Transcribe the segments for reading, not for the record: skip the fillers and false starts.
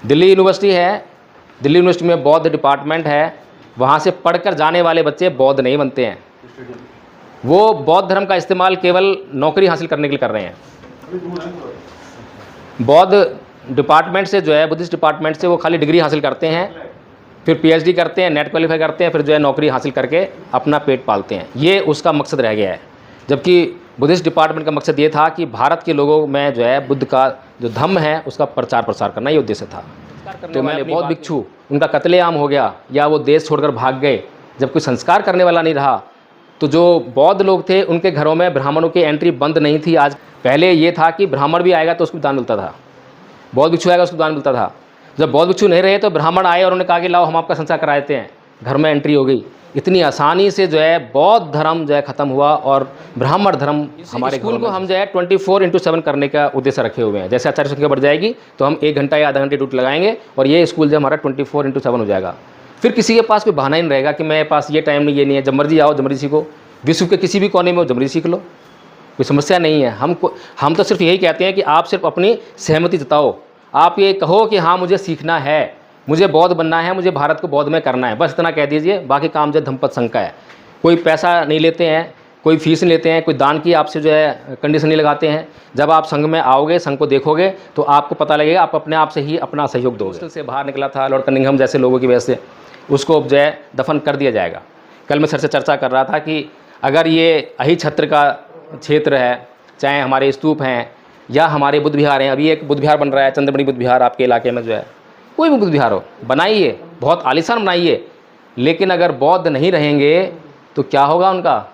Delhi university है, Delhi university में बौद्ध डिपार्टमेंट है, वहाँ से पढ़कर जाने वाले बच्चे बौद्ध नहीं बनते हैं। वो बौद्ध धर्म का इस्तेमाल केवल नौकरी हासिल करने के लिए कर रहे हैं। बौद्ध डिपार्टमेंट से जो है, बुद्धिस्ट डिपार्टमेंट से वो खाली डिग्री हासिल करते हैं, फिर पीएचडी करते हैं, नेट क्वालिफाई करते हैं, फिर जो है नौकरी हासिल करके अपना पेट पालते हैं। ये उसका मकसद रह गया है। जबकि बुद्धिस्ट डिपार्टमेंट का मकसद ये था कि भारत के लोगों में जो है बुद्ध का जो धम्म है उसका प्रचार प्रसार करना, ये उद्देश्य था। तो मैं बौद्ध भिक्षु, उनका कत्लेआम हो गया या वो देश छोड़कर भाग गए, जब कोई संस्कार करने वाला नहीं रहा, तो जो बौद्ध लोग थे उनके घरों में ब्राह्मणों की एंट्री बंद नहीं थी। आज पहले ये था कि ब्राह्मण भी आएगा तो उसको दान मिलता था, बौद्ध भिक्षु आएगा उसको दान मिलता था। जब बौद्ध भिक्षु नहीं रहे तो ब्राह्मण आए और उन्होंने कहा कि लाओ हम आपका संस्कार करा देते हैं, घर में एंट्री हो गई। इतनी आसानी से जो है बौद्ध धर्म जो है ख़त्म हुआ और ब्राह्मण धर्म हमारे स्कूल को हम जो है 24/7 करने का उद्देश्य रखे हुए हैं। जैसे आचार्य संख्या बढ़ जाएगी तो हम 1 घंटा या आधा घंटे ड्यूटी लगाएंगे और ये स्कूल जो हमारा 24/7 हो जाएगा। फिर किसी के पास कोई बहाना ही नहीं रहेगा कि मेरे पास ये टाइम नहीं, ये नहीं है, जब मर्जी आओ, जब मर्जी सीखो। विश्व के किसी भी कोने में हो, जब मर्जी सीख लो, कोई समस्या नहीं है। हम तो सिर्फ यही कहते हैं कि आप सिर्फ अपनी सहमति जताओ। आप ये कहो कि हाँ मुझे सीखना है, मुझे बौद्ध बनना है, मुझे भारत को बौद्ध में करना है, बस इतना कह दीजिए। बाकी काम जो धम्मपद संघ का है। कोई पैसा नहीं लेते हैं, कोई फीस नहीं लेते हैं, कोई दान की आपसे जो है कंडीशन नहीं लगाते हैं। जब आप संघ में आओगे, संघ को देखोगे तो आपको पता लगेगा, आप अपने आप से ही अपना सहयोग दोगे। हॉस्टल से बाहर निकला था लॉर्ड कनिंघम जैसे लोगों की वजह से, उसको जो है दफन कर दिया जाएगा। कल मैं सर से चर्चा कर रहा था कि अगर ये अहिछत्र का क्षेत्र है, चाहे हमारे स्तूप हैं या हमारे बुद्ध विहार हैं, अभी एक बुद्ध विहार बन रहा है, चंद्रमणि बुद्ध विहार आपके इलाके में जो है, कोई भी बुद्ध विहार हो, बनाइए, बहुत आलीशान बनाइए, लेकिन अगर बौद्ध नहीं रहेंगे तो क्या होगा उनका?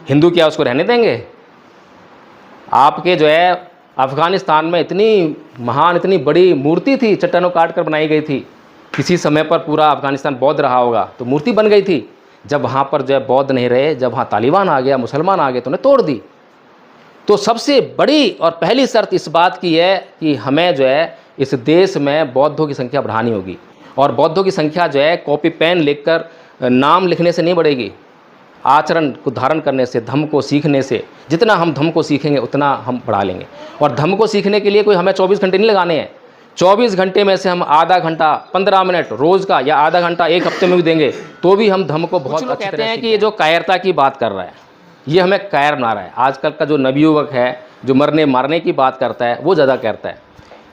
हिंदू क्या उसको रहने देंगे? आपके जो है अफ़गानिस्तान में इतनी महान, इतनी बड़ी मूर्ति थी, चट्टानों काट कर बनाई गई थी। किसी समय पर पूरा अफ़गानिस्तान बौद्ध रहा होगा तो मूर्ति बन गई थी। जब वहाँ पर जो है बौद्ध नहीं रहे, जब वहाँ तालिबान आ गया, मुसलमान आ गए तो उन्हें तोड़ दी। तो सबसे बड़ी और पहली शर्त इस बात की है कि हमें जो है इस देश में बौद्धों की संख्या बढ़ानी होगी। और बौद्धों की संख्या जो है कॉपी पेन लिखकर नाम लिखने से नहीं बढ़ेगी, आचरण को धारण करने से, धम्म को सीखने से। जितना हम धम्म को सीखेंगे उतना हम बढ़ा लेंगे। और धम्म को सीखने के लिए कोई हमें 24 घंटे नहीं लगाने हैं। 24 घंटे में से हम आधा घंटा, 15 मिनट रोज़ का या आधा घंटा एक हफ्ते में भी देंगे तो भी हम धम्म को बहुत अच्छी तरह से। कि ये जो कायरता की बात कर रहा है, ये हमें कायर बना रहा है। आजकल का जो नवयुवक है, जो मरने मारने की बात करता है, वो ज़्यादा करता है।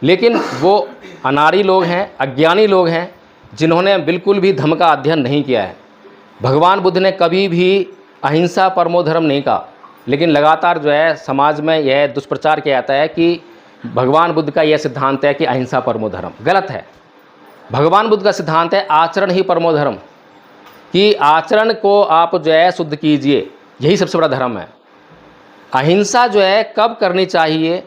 लेकिन वो अनाड़ी लोग हैं, अज्ञानी लोग हैं, जिन्होंने बिल्कुल भी धम्म का अध्ययन नहीं किया है। भगवान बुद्ध ने कभी भी अहिंसा परमो धर्म नहीं कहा, लेकिन लगातार जो है समाज में यह दुष्प्रचार किया जाता है कि भगवान बुद्ध का यह सिद्धांत है कि अहिंसा परमो धर्म। गलत है। भगवान बुद्ध का सिद्धांत है आचरण ही परमो धर्म, कि आचरण को आप जो है शुद्ध कीजिए, यही सबसे बड़ा धर्म है। अहिंसा जो है कब करनी चाहिए,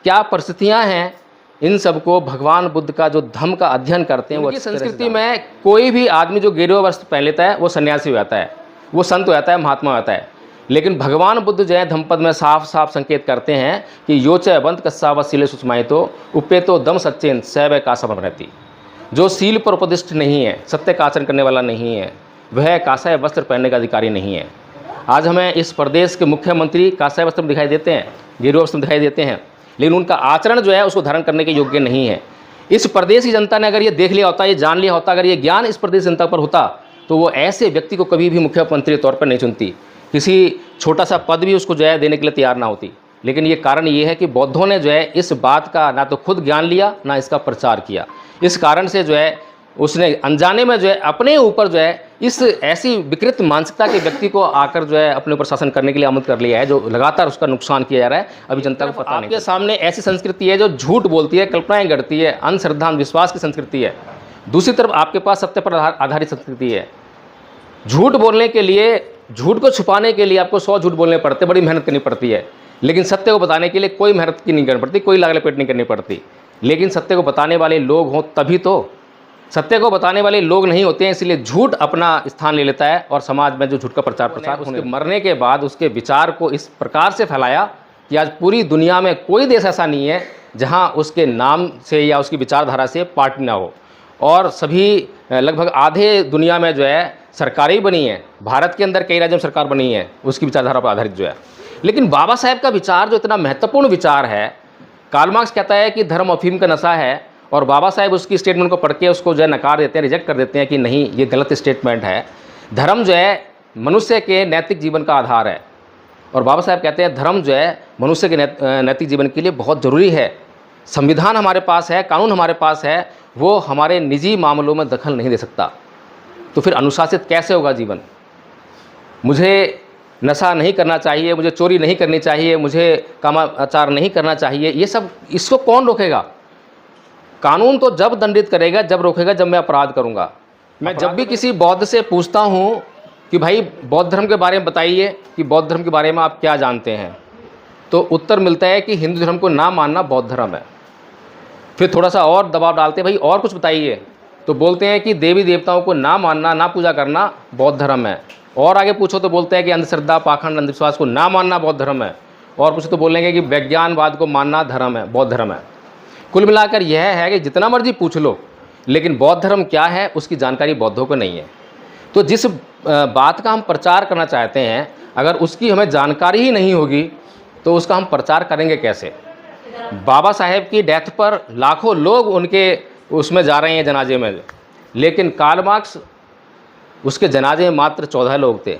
क्या परिस्थितियां हैं, इन सबको भगवान बुद्ध का जो धम्म का अध्ययन करते हैं वो संस्कृति में कोई भी आदमी जो गेरुआ वस्त्र पहन लेता है वो सन्यासी हो जाता है, वो संत हो जाता है, महात्मा हो जाता है। लेकिन भगवान बुद्ध जो है धम्मपद में साफ साफ संकेत करते हैं कि योचे बंत कस्सावत सीले सुषमाई तो उपे तो दम सच्चेन सैव कासम रहती। जो सील पर उपदिष्ट नहीं है, सत्य का आचरण करने वाला नहीं है, वह कासाय वस्त्र पहनने का अधिकारी नहीं है। आज हमें इस प्रदेश के मुख्यमंत्री कासाय वस्त्र में दिखाई देते हैं, गेरुआ वस्त्र में दिखाई देते हैं, लेकिन उनका आचरण जो है उसको धारण करने के योग्य नहीं है। इस प्रदेश की जनता ने अगर ये देख लिया होता, ये जान लिया होता, अगर ये ज्ञान इस प्रदेश जनता पर होता तो वो ऐसे व्यक्ति को कभी भी मुख्यमंत्री के तौर पर नहीं चुनती, किसी छोटा सा पद भी उसको जो है देने के लिए तैयार ना होती। लेकिन ये कारण ये है कि बौद्धों ने जो है इस बात का ना तो खुद ज्ञान लिया, ना इसका प्रचार किया। इस कारण से जो है उसने अनजाने में जो है अपने ऊपर जो है इस ऐसी विकृत मानसिकता के व्यक्ति को आकर जो है अपने ऊपर शासन करने के लिए आमंत्रित कर लिया है, जो लगातार उसका नुकसान किया जा रहा है। अभी जनता को पता नहीं। आपके सामने ऐसी संस्कृति है जो झूठ बोलती है, कल्पनाएं गढ़ती है, अंधश्रद्धा विश्वास की संस्कृति है। दूसरी तरफ आपके पास सत्य पर आधारित संस्कृति है। झूठ बोलने के लिए, झूठ को छुपाने के लिए आपको 100 झूठ बोलने पड़ते, बड़ी मेहनत करनी पड़ती है। लेकिन सत्य को बताने के लिए कोई मेहनत की नहीं करनी पड़ती, कोई लाग लपेट नहीं करनी पड़ती। लेकिन सत्य को बताने वाले लोग हों तभी तो। सत्य को बताने वाले लोग नहीं होते हैं, इसलिए झूठ अपना स्थान ले लेता है और समाज में जो झूठ का प्रचार प्रसार उसके मरने के बाद उसके विचार को इस प्रकार से फैलाया कि आज पूरी दुनिया में कोई देश ऐसा नहीं है जहां उसके नाम से या उसकी विचारधारा से पार्टी ना हो। और सभी लगभग आधे दुनिया में जो है सरकारें बनी हैं। भारत के अंदर कई राज्यों में सरकार बनी है उसकी विचारधारा पर आधारित जो है। लेकिन बाबा साहेब का विचार जो इतना महत्वपूर्ण विचार है, कार्ल मार्क्स कहता है कि धर्म अफीम का नशा है और बाबा साहेब उसकी स्टेटमेंट को पढ़ के उसको जो है नकार देते हैं, रिजेक्ट कर देते हैं कि नहीं ये गलत स्टेटमेंट है। धर्म जो है मनुष्य के नैतिक जीवन का आधार है, और बाबा साहेब कहते हैं धर्म जो है मनुष्य के नैतिक जीवन के लिए बहुत ज़रूरी है। संविधान हमारे पास है, कानून हमारे पास है, वो हमारे निजी मामलों में दखल नहीं दे सकता। तो फिर अनुशासित कैसे होगा जीवन? मुझे नशा नहीं करना चाहिए, मुझे चोरी नहीं करनी चाहिए, मुझे कामाचार नहीं करना चाहिए, ये सब इसको कौन रोकेगा? कानून तो जब दंडित करेगा, जब रोकेगा जब मैं अपराध करूँगा। मैं जब भी किसी बौद्ध से पूछता हूँ कि भाई बौद्ध धर्म के बारे में बताइए कि बौद्ध धर्म के बारे में आप क्या जानते हैं, तो उत्तर मिलता है कि हिंदू धर्म को ना मानना बौद्ध धर्म है। फिर थोड़ा सा और दबाव डालते हैं, भाई और कुछ बताइए, तो बोलते हैं कि देवी देवताओं को ना मानना, ना पूजा करना बौद्ध धर्म है। और आगे पूछो तो बोलते हैं कि अंधश्रद्धा, पाखंड, अंधविश्वास को ना मानना बौद्ध धर्म है। और पूछो तो बोलेंगे कि विज्ञानवाद को मानना धर्म है, बौद्ध धर्म है। कुल मिलाकर यह है कि जितना मर्जी पूछ लो, लेकिन बौद्ध धर्म क्या है उसकी जानकारी बौद्धों को नहीं है। तो जिस बात का हम प्रचार करना चाहते हैं, अगर उसकी हमें जानकारी ही नहीं होगी तो उसका हम प्रचार करेंगे कैसे? बाबा साहेब की डेथ पर लाखों लोग उनके उसमें जा रहे हैं जनाजे में, लेकिन कार्ल मार्क्स उसके जनाजे में मात्र 14 लोग थे,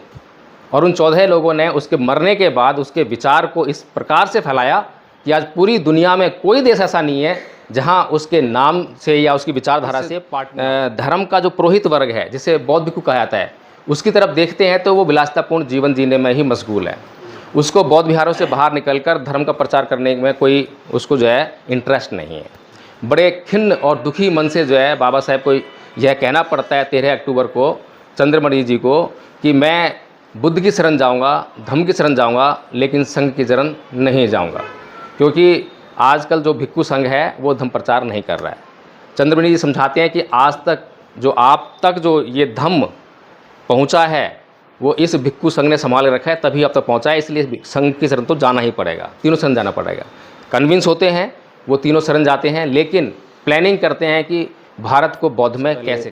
और उन 14 लोगों ने उसके मरने के बाद उसके विचार को इस प्रकार से फैलाया कि आज पूरी दुनिया में कोई देश ऐसा नहीं है जहां उसके नाम से या उसकी विचारधारा से धर्म का जो पुरोहित वर्ग है, जिसे बौद्ध भिक्षु कहा जाता है, उसकी तरफ देखते हैं तो वो विलासितापूर्ण जीवन जीने में ही मशगूल है। उसको बौद्ध विहारों से बाहर निकलकर धर्म का प्रचार करने में कोई उसको जो है इंटरेस्ट नहीं है। बड़े खिन्न और दुखी मन से जो है बाबा साहेब को यह कहना पड़ता है 13 अक्टूबर को चंद्रमणि जी को कि मैं बुद्ध की शरण जाऊंगा, धम्म की शरण जाऊंगा, लेकिन संघ की शरण नहीं जाऊंगा, क्योंकि आजकल जो भिक्षु संघ है वो धम्म प्रचार नहीं कर रहा है। चंद्रमणि जी समझाते हैं कि आज तक जो आप तक जो ये धम्म पहुंचा है वो इस भिक्षु संघ ने संभाल रखा है, तभी अब तक पहुंचा है, इसलिए संघ की शरण तो जाना ही पड़ेगा, तीनों शरण जाना पड़ेगा। कन्विंस होते हैं वो तीनों शरण जाते हैं, लेकिन प्लानिंग करते हैं कि भारत को बौद्ध में कैसे